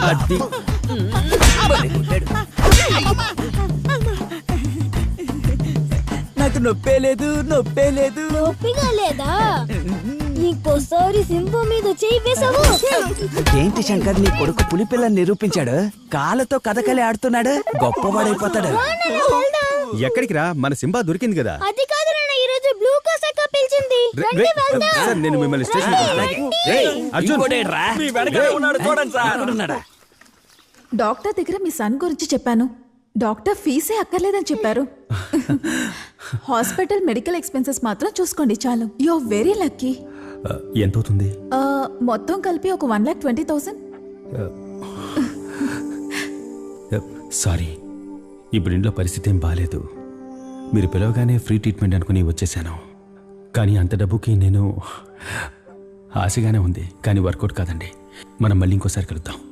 అది నాకు నొప్పే లేదు నొప్పిగా లేదా? ఇంకోసారి సింహం మీద చేయి వేసావు. ఏంటి శంకర్, నీ కొడుకు పులిపిల్లని నిరూపించాడు. కాళ్ళతో కథకలి ఆడుతున్నాడు, గొప్పవాడైపోతాడు. ఎక్కడికి రా, మన సింబా దొరికింది కదా. అది కాదు నాన్న, ఈ రోజు బ్లూ కోస్ అక్క పిలిచింది. రండి వెళ్దాం. సార్, నేను మిమ్మల్ని స్టేషన్ అర్జున్ డాక్టర్ దగ్గర మీ సన్ గురించి చెప్పాను. డాక్టర్ ఫీజే అక్కర్లేదని చెప్పారు. హాస్పిటల్ మెడికల్ ఎక్స్పెన్సెస్ మాత్రం చూసుకోండి చాలు. You are very lucky. ఎంత అవుతుంది? మొత్తం కలిపి ఒక 1,20,000. సారీ, ఇప్పుడు ఇంట్లో పరిస్థితి ఏం బాగాలేదు. మీరు పిలవగానే ఫ్రీ ట్రీట్మెంట్ అనుకుని వచ్చేసాను. కానీ అంత డబ్బుకి నేను ఆశగానే ఉంది, కానీ వర్కౌట్ కాదండి. మనం మళ్ళీ ఇంకోసారి కలుద్దాం.